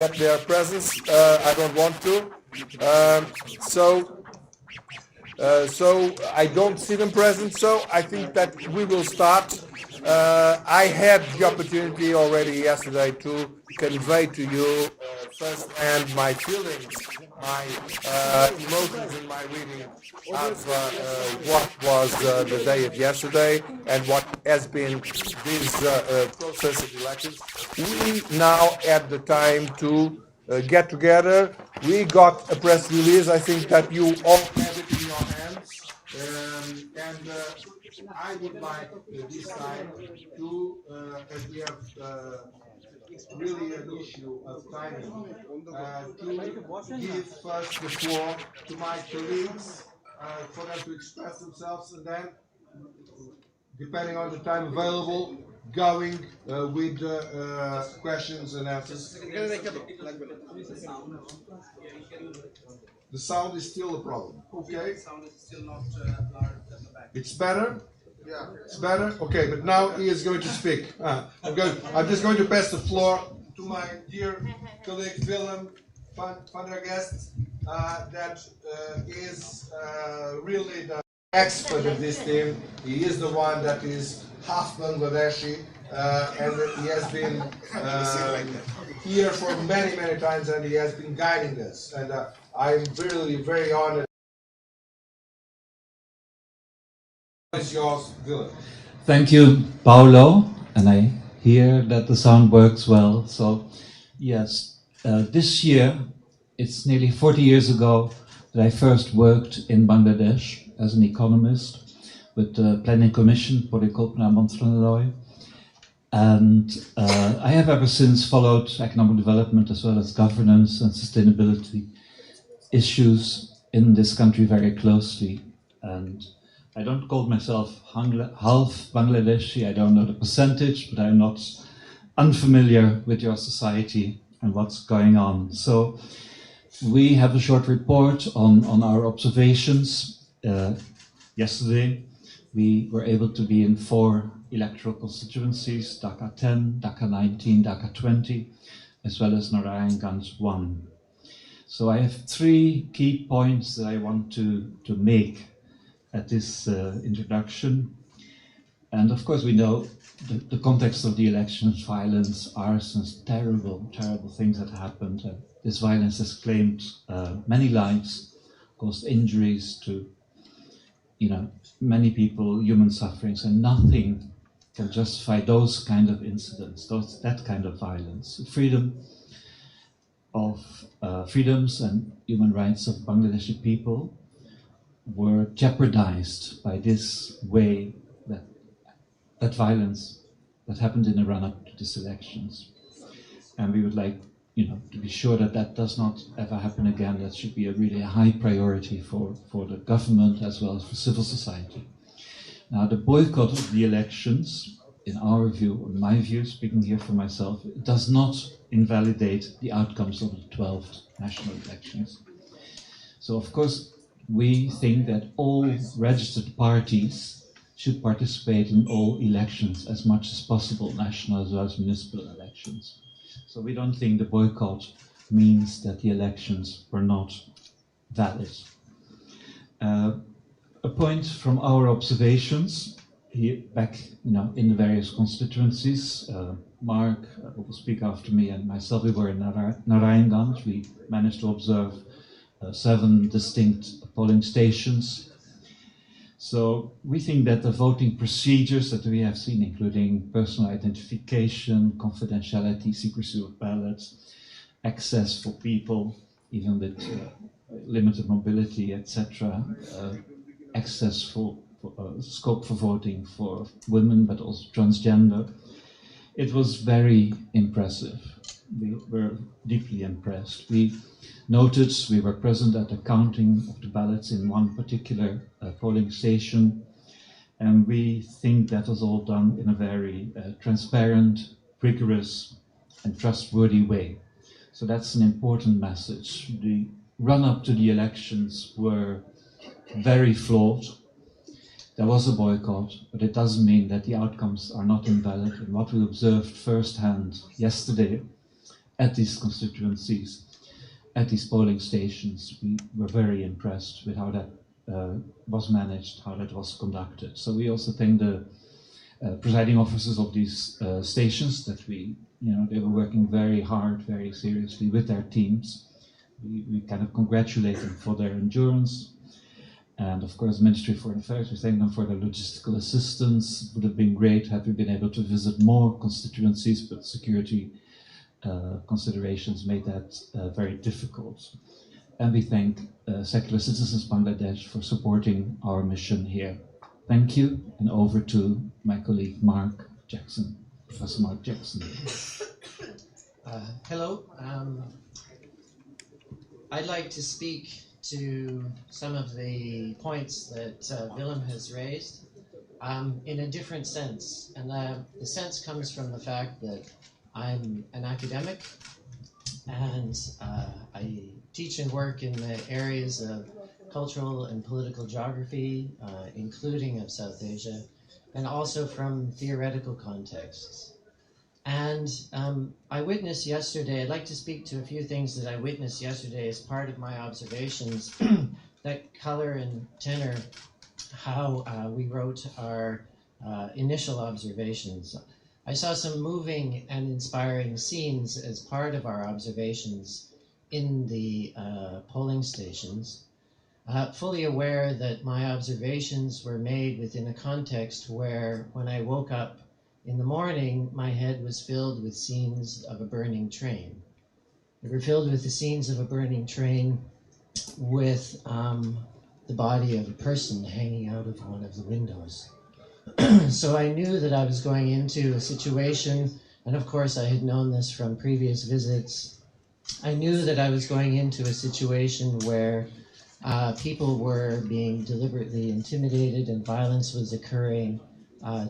get their presence. I don't want to. So I don't see them present. So I think that we will start. I had the opportunity already yesterday to convey to you firsthand my feelings, my emotions in my reading of what was the day of yesterday and what has been this process of elections. We now had the time to get together. We got a press release. I think that you all have it in your hands. And I would like this time to, as we have really an issue of timing, to give first the floor to my colleagues for them to express themselves, and then, depending on the time available, going with questions and answers. The sound is still a problem. Okay. The sound is still not loud at the back. It's better? Yeah. It's better? Okay, but now he is going to speak. I'm just going to pass the floor to my dear colleague Willem van der Gest, that is really the expert of this thing. He is the one that is half Bangladeshi, and he has been here for many, many times, and he has been guiding us. And I'm really very honored. It's yours, Willem. Thank you, Paolo. And I hear that the sound works well. So, yes, this year, it's nearly 40 years ago that I first worked in Bangladesh as an economist with the Planning Commission, Polikolpana Montfraneloi. And I have ever since followed economic development as well as governance and sustainability issues in this country very closely. And I don't call myself half Bangladeshi, I don't know the percentage, but I'm not unfamiliar with your society and what's going on. So we have a short report on our observations. Yesterday, we were able to be in 4 electoral constituencies, Dhaka 10, Dhaka 19, Dhaka 20, as well as Narayanganj 1. So I have 3 key points that I want to make at this introduction. And of course we know the context of the elections, violence, arsons, terrible, terrible things that happened. This violence has claimed many lives, caused injuries to many people, human sufferings, and nothing can justify those kind of incidents, that kind of violence. Freedoms and human rights of Bangladeshi people were jeopardized by this way, that violence that happened in the run-up to these elections. And we would like to be sure that that does not ever happen again. That should be a really high priority for the government as well as for civil society. Now, the boycott of the elections, in our view, in my view, speaking here for myself, it does not invalidate the outcomes of the 12th national elections. So, of course, we think that all registered parties should participate in all elections as much as possible, national as well as municipal elections. So we don't think the boycott means that the elections were not valid. A point from our observations here back, in the various constituencies. Mark will speak after me, and myself, we were in Narayanganj. We managed to observe 7 distinct polling stations. So we think that the voting procedures that we have seen, including personal identification, confidentiality, secrecy of ballots, access for people, even with limited mobility, etc., access for scope for voting for women, but also transgender, it was very impressive. We were deeply impressed. We noted, we were present at the counting of the ballots in one particular polling station, and we think that was all done in a very transparent, rigorous, and trustworthy way. So that's an important message. The run-up to the elections were very flawed. There was a boycott, but it doesn't mean that the outcomes are not invalid. And what we observed firsthand yesterday at these constituencies, at these polling stations. We were very impressed with how that was managed, how that was conducted. So we also thank the presiding officers of these stations that they were working very hard, very seriously with their teams. We kind of congratulate them for their endurance. And of course, Ministry of Foreign Affairs, we thank them for their logistical assistance. It would have been great had we been able to visit more constituencies, but security considerations made that very difficult. And we thank Secular Citizens Bangladesh for supporting our mission here. Thank you, and over to my colleague Mark Jackson, Professor Mark Jackson. Hello. I'd like to speak to some of the points that Willem has raised in a different sense. And the sense comes from the fact that I'm an academic and I teach and work in the areas of cultural and political geography, including of South Asia, and also from theoretical contexts. And I witnessed yesterday, I'd like to speak to a few things that I witnessed yesterday as part of my observations that color and tenor how we wrote our initial observations. I saw some moving and inspiring scenes as part of our observations in the polling stations, fully aware that my observations were made within a context where when I woke up in the morning, my head was filled with scenes of a burning train. They were filled with the scenes of a burning train with the body of a person hanging out of one of the windows. So I knew that I was going into a situation, and of course I had known this from previous visits, I knew that I was going into a situation where people were being deliberately intimidated and violence was occurring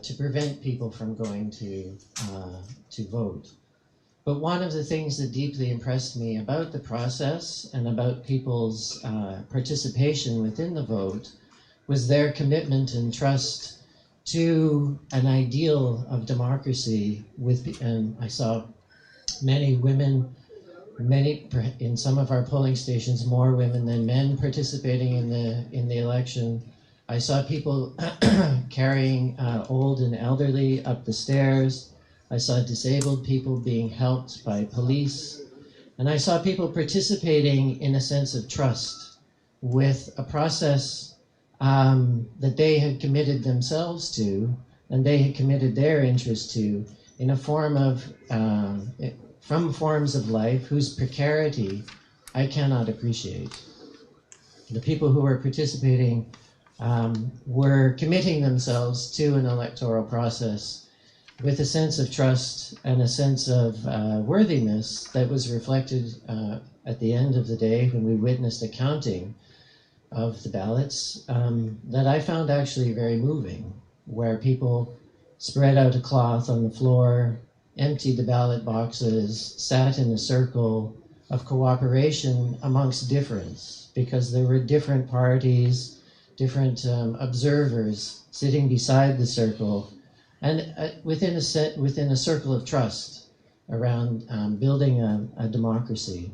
to prevent people from going to vote. But one of the things that deeply impressed me about the process and about people's participation within the vote was their commitment and trust to an ideal of democracy. And I saw many women, in some of our polling stations, more women than men participating in the election. I saw people carrying old and elderly up the stairs. I saw disabled people being helped by police. And I saw people participating in a sense of trust with a process that they had committed themselves to, and they had committed their interest to, in a form of, from forms of life whose precarity I cannot appreciate. The people who were participating were committing themselves to an electoral process with a sense of trust and a sense of worthiness that was reflected at the end of the day when we witnessed a counting of the ballots that I found actually very moving, where people spread out a cloth on the floor, emptied the ballot boxes, sat in a circle of cooperation amongst difference, because there were different parties, different observers sitting beside the circle, and within a circle of trust around building a democracy.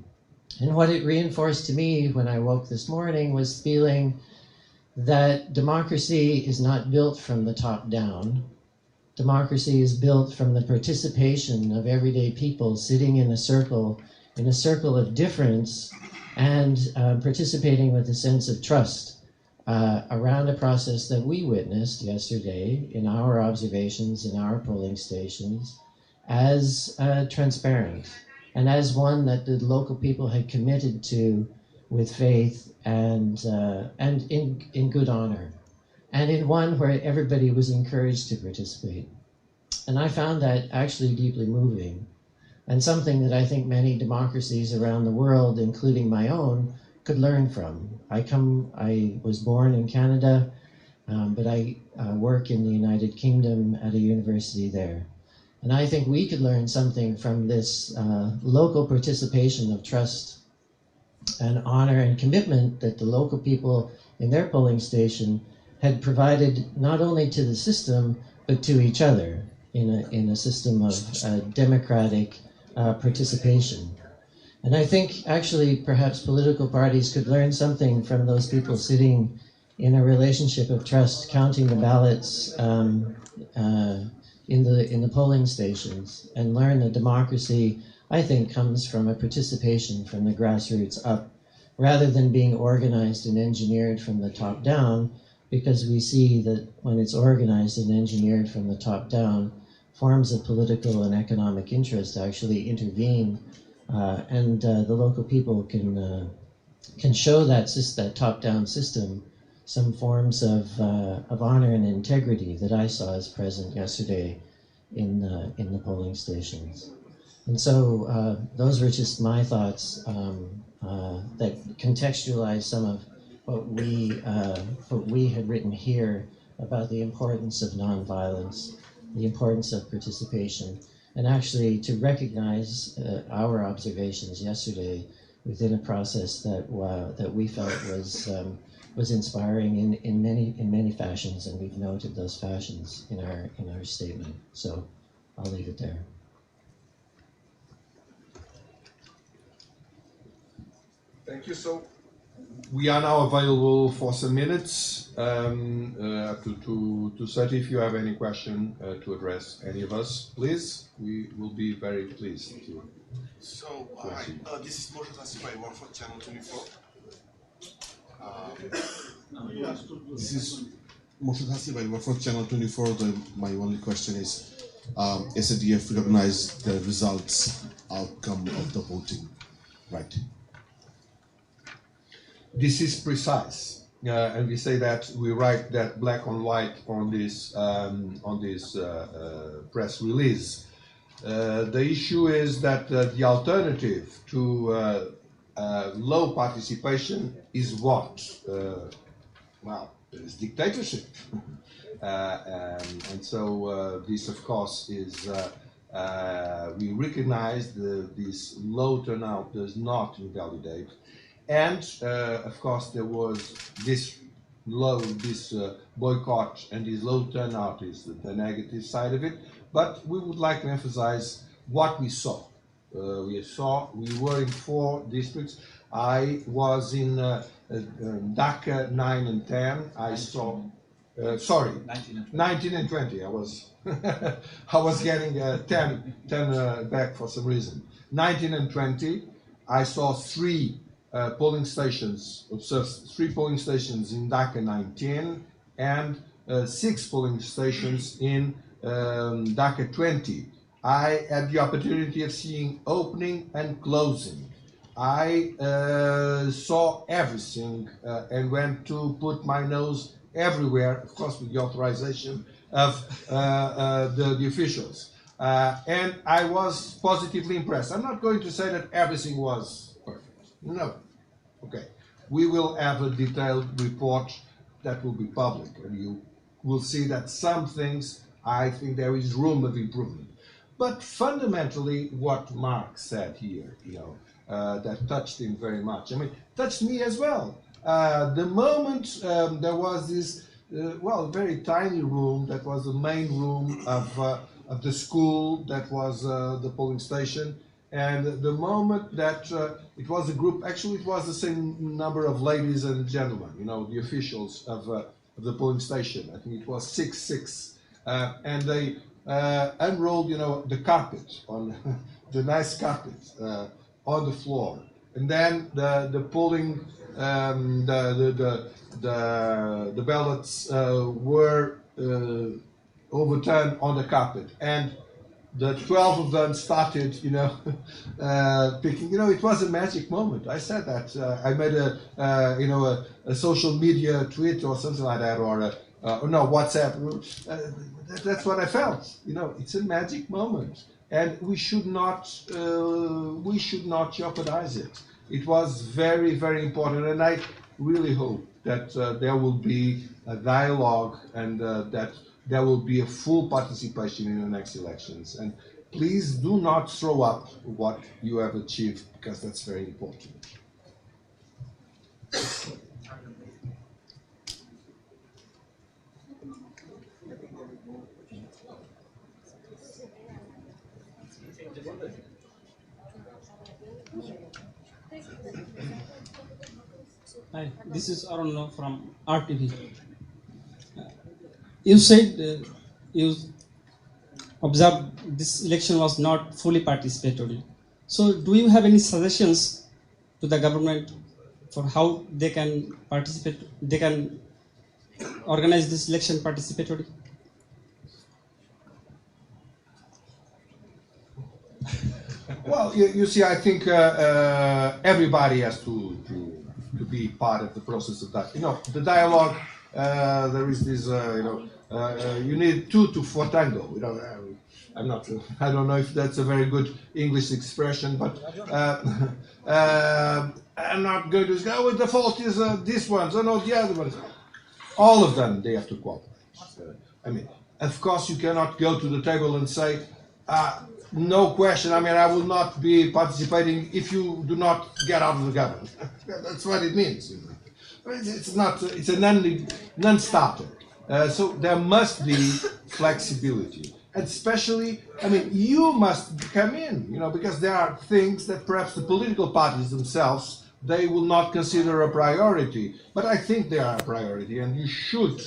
And what it reinforced to me when I woke this morning was feeling that democracy is not built from the top down. Democracy is built from the participation of everyday people sitting in a circle of difference, and participating with a sense of trust around a process that we witnessed yesterday in our observations in our polling stations as transparent, and as one that the local people had committed to with faith and in good honor, and in one where everybody was encouraged to participate. And I found that actually deeply moving, and something that I think many democracies around the world, including my own, could learn from. I was born in Canada, but I work in the United Kingdom at a university there. And I think we could learn something from this local participation of trust and honor and commitment that the local people in their polling station had provided not only to the system, but to each other in a system of democratic participation. And I think actually perhaps political parties could learn something from those people sitting in a relationship of trust, counting the ballots in the polling stations, and learn that democracy, I think, comes from a participation from the grassroots up, rather than being organized and engineered from the top down, because we see that when it's organized and engineered from the top down, forms of political and economic interest actually intervene, and the local people can show that top-down system some forms of honor and integrity that I saw as present yesterday in the polling stations. And so those were just my thoughts that contextualize some of what we had written here about the importance of nonviolence, the importance of participation, and actually to recognize our observations yesterday within a process that we felt was inspiring in many fashions, and we've noted those fashions in our statement. So I'll leave it there. Thank you. So we are now available for some minutes to set if you have any question to address any of us. Please, we will be very pleased to. So, hi, this is Moshe Tassiba. I work for Channel 24. This is Moshe Tassiba. I work for Channel 24. My only question is, SADF recognized the results, outcome of the voting, right? This is precise, and we say that we write that black on white on this press release. The issue is that the alternative to low participation is what? Well, there is dictatorship, and so this, of course, is. We recognize this low turnout does not invalidate. And of course, there was this boycott and this low turnout is the negative side of it. But we would like to emphasize what we saw. We were in 4 districts. I was in Dhaka 9 and 10. I saw, 19 and 20. I was I was getting 10 back for some reason. 19 and 20. I saw 3 polling stations, observed 3 polling stations in Dhaka 19 and 6 polling stations in Dhaka 20. I had the opportunity of seeing opening and closing. I saw everything and went to put my nose everywhere, of course with the authorization of the officials. And I was positively impressed. I'm not going to say that everything was perfect. No. Okay. We will have a detailed report that will be public, and you will see that some things, I think there is room of improvement. But fundamentally, what Mark said here, that touched him very much. I mean, touched me as well. The moment there was this, very tiny room that was the main room of the school, that was the polling station, and the moment that it was a group, actually it was the same number of ladies and gentlemen, the officials of the polling station. I think it was 6, and they unrolled, the carpet on the nice carpet on the floor, and then the polling, the ballots were overturned on the carpet, and the 12 of them started, picking. It was a magic moment. I said that. I made a social media tweet or something like that, or WhatsApp. That's what I felt. It's a magic moment, and we should not jeopardize it. It was very, very important, and I really hope that there will be a dialogue and that there will be a full participation in the next elections. And please do not throw up what you have achieved, because that's very important. Hi, this is Arun from RTV. You said you observed this election was not fully participatory. So, do you have any suggestions to the government for how they can participate? They can organize this election participatory. Well, you see, I think everybody has to be part of the process of that. You know, the dialogue. There is this. You need two for tango. You know, I'm not. I don't know if that's a very good English expression, but I'm not going to say, oh, the fault is this one, or not the other one. All of them, they have to cooperate. I mean, of course, you cannot go to the table and say, no question, I mean, I will not be participating if you do not get out of the government. That's what it means. You know. It's not, it's a non-starter. So there must be flexibility. And especially, I mean, you must come in, you know, because there are things that perhaps the political parties themselves they will not consider a priority, but I think they are a priority, and you should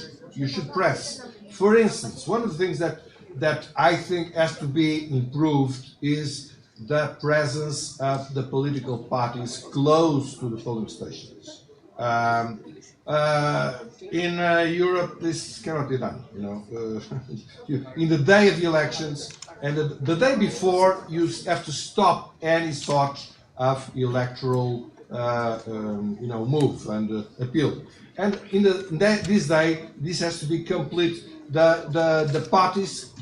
press. For instance, one of the things that I think has to be improved is the presence of the political parties close to the polling stations. In Europe, this cannot be done. You know, in the day of the elections and the day before, you have to stop any sort of electoral move and appeal. And in this day, this has to be complete. The parties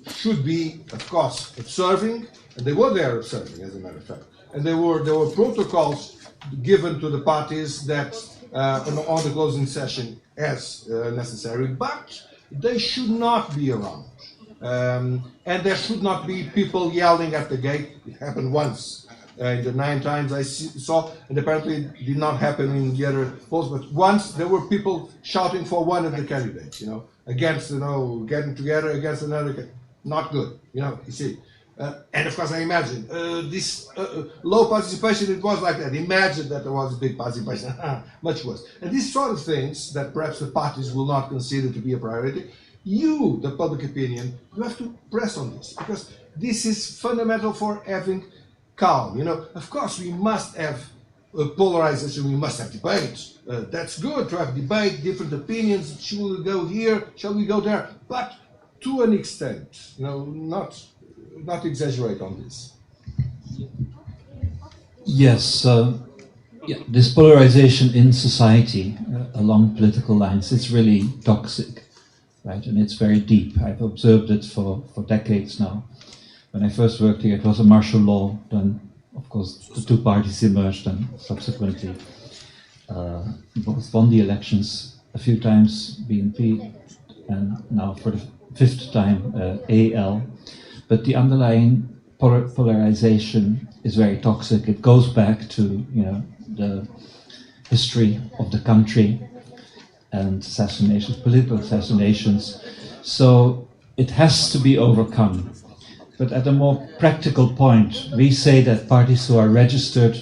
should be, of course, observing, and they were there observing, as a matter of fact. And there were protocols given to the parties that on the closing session as necessary, but they should not be around. And there should not be people yelling at the gate. It happened once. In the 9 times I saw, and apparently it did not happen in the other polls, but once there were people shouting for one of the candidates, you know, against, you know, getting together against another. Not good, you know, you see. And of course, I imagine this low participation, it was like that. Imagine that there was a big participation, much worse. And these sort of things that perhaps the parties will not consider to be a priority, you, the public opinion, you have to press on this, because this is fundamental for having calm. You know, of course, we must have polarization, we must have debate. That's good to have debate, different opinions. Should we go here? Shall we go there? But to an extent, you know, not exaggerate on this. Yes, this polarization in society along political lines is really toxic, right? And it's very deep. I've observed it for decades now. When I first worked here, it was a martial law. Then, of course, the two parties emerged, and subsequently both won the elections a few times, BNP, and now for the 5th time, AL. But the underlying polarization is very toxic. It goes back to, you know, the history of the country and assassinations, political assassinations. So it has to be overcome. But at a more practical point, we say that parties who are registered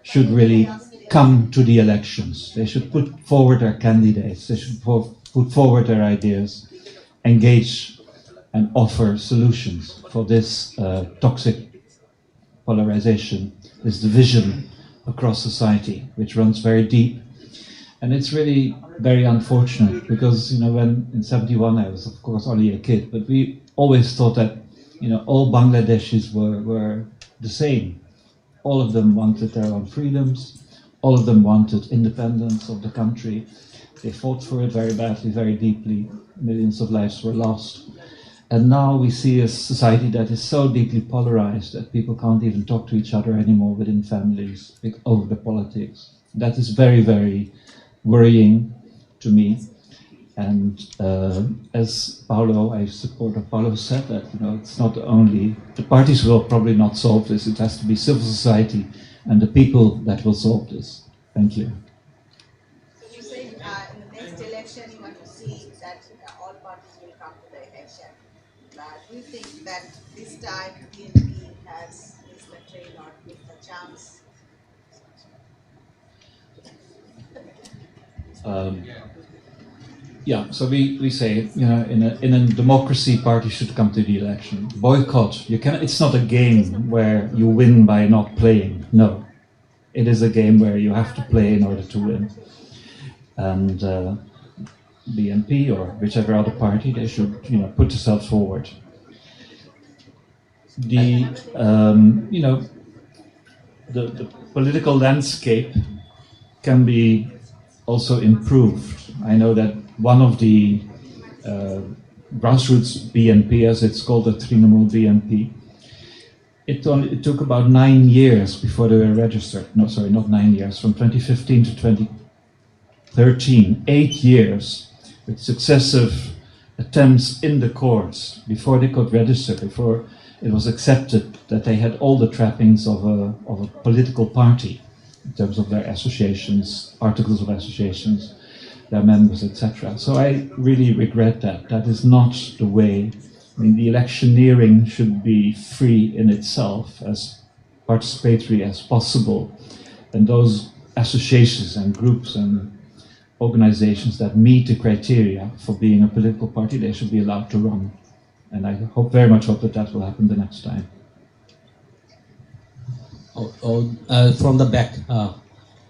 should really come to the elections. They should put forward their candidates. They should put forward their ideas, engage and offer solutions for this toxic polarization, this division across society, which runs very deep. And it's really very unfortunate because, you know, when in 71 I was, of course, only a kid, but we always thought that, you know, all Bangladeshis were the same. All of them wanted their own freedoms. All of them wanted independence of the country. They fought for it very badly, very deeply. Millions of lives were lost. And now we see a society that is so deeply polarized that people can't even talk to each other anymore within families over the politics. That is very, very worrying to me. And as I support what Paulo said, that, you know, it's not only, the parties will probably not solve this, it has to be civil society and the people that will solve this. Thank you. So you say in the next election you want to see that all parties will come to the election. Do you think that this time BNP has missed the train or missed the chance? Um, yeah, so we say, you know, in a democracy, parties should come to the election. Boycott, you can. It's not a game where you win by not playing. No, it is a game where you have to play in order to win. And BNP or whichever other party, they should, you know, put themselves forward. The you know, the political landscape can be also improved. I know that one of the grassroots BNP, as it's called, the Trinamool BNP, it took about 9 years before they were registered. No, sorry, not 9 years. From 2015 to 2013, 8 years with successive attempts in the courts before they could register, before it was accepted that they had all the trappings of a political party in terms of their associations, articles of associations, their members, etc. So I really regret that. That is not the way. I mean, the electioneering should be free in itself, as participatory as possible. And those associations and groups and organizations that meet the criteria for being a political party, they should be allowed to run. And I very much hope that that will happen the next time. From the back,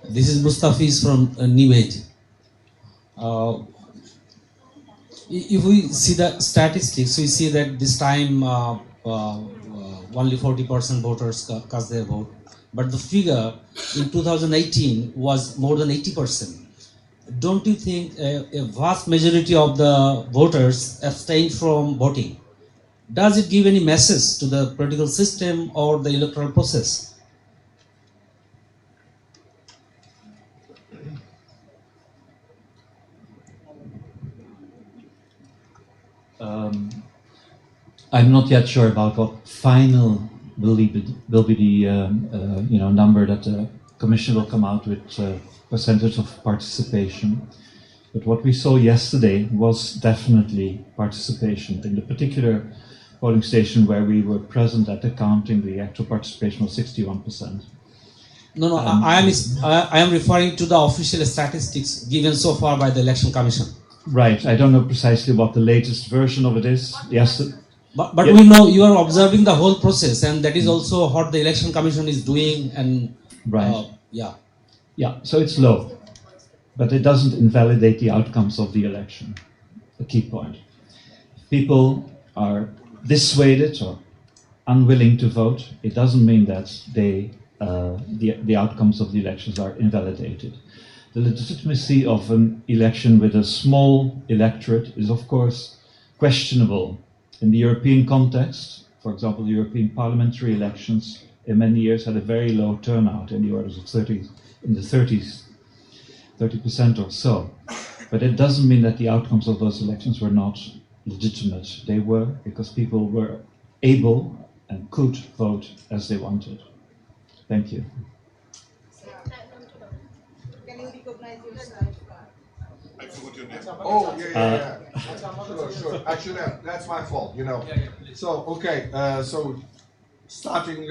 this is Mustafiz from New Age. If we see the statistics, we see that this time only 40% voters cast their vote, but the figure in 2018 was more than 80%. Don't you think a vast majority of the voters abstained from voting? Does it give any message to the political system or the electoral process? I'm not yet sure about what final will be the you know, number that the Commission will come out with, percentage of participation. But what we saw yesterday was definitely participation. In the particular polling station where we were present at the counting, the actual participation was 61%. No, I am referring to the official statistics given so far by the Election Commission. Right, I don't know precisely what the latest version of it is. Yes. But we know you are observing the whole process, and that is also what the Election Commission is doing. And right. Yeah. Yeah, so it's low, but it doesn't invalidate the outcomes of the election. A key point. People are dissuaded or unwilling to vote. It doesn't mean that they the outcomes of the elections are invalidated. The legitimacy of an election with a small electorate is, of course, questionable. In the European context, for example, the European parliamentary elections in many years had a very low turnout in the orders of 30% or so. But it doesn't mean that the outcomes of those elections were not legitimate. They were, because people were able and could vote as they wanted. Thank you. Can you recognize yourself? I forgot your name. Oh, yeah. Sure. Actually, that's my fault, you know. So, okay, so starting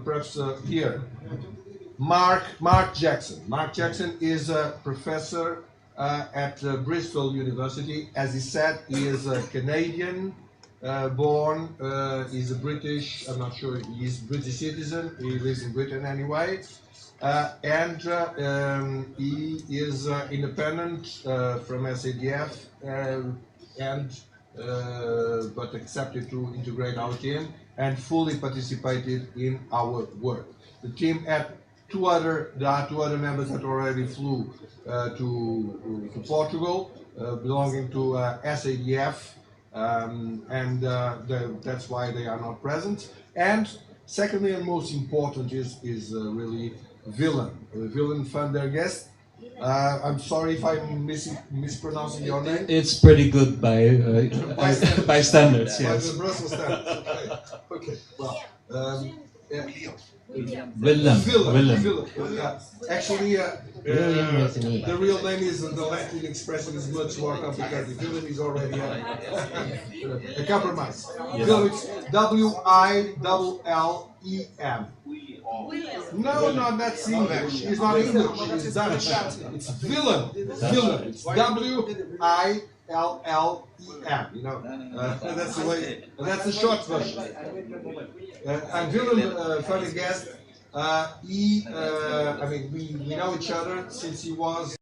perhaps here. Mark Jackson. Mark Jackson is a professor at Bristol University. As he said, he is a Canadian born. He's a British, I'm not sure, he's a British citizen. He lives in Britain anyway. And he is independent from SADF but accepted to integrate our team and fully participated in our work. The team had there are two other members that already flew to Portugal, belonging to SADF, and that's why they are not present. And secondly, and most important, is really Willem. Willem van der Gest. I'm sorry if I'm mispronouncing your name. It's pretty good by standards, By yes. the Brussels standards. Okay. Well, Willem. Actually, William with an E. the real name is, the Latin expression is much more complicated. Willem is already a compromise. Willem, it's W-I-L-L-E-M. No, that's English. It's not English. It's Dutch. It's Willem. Willem. It's Willem. You know, that's the way. That's the short version. And Willem, funny guest. I mean, we know each other since he was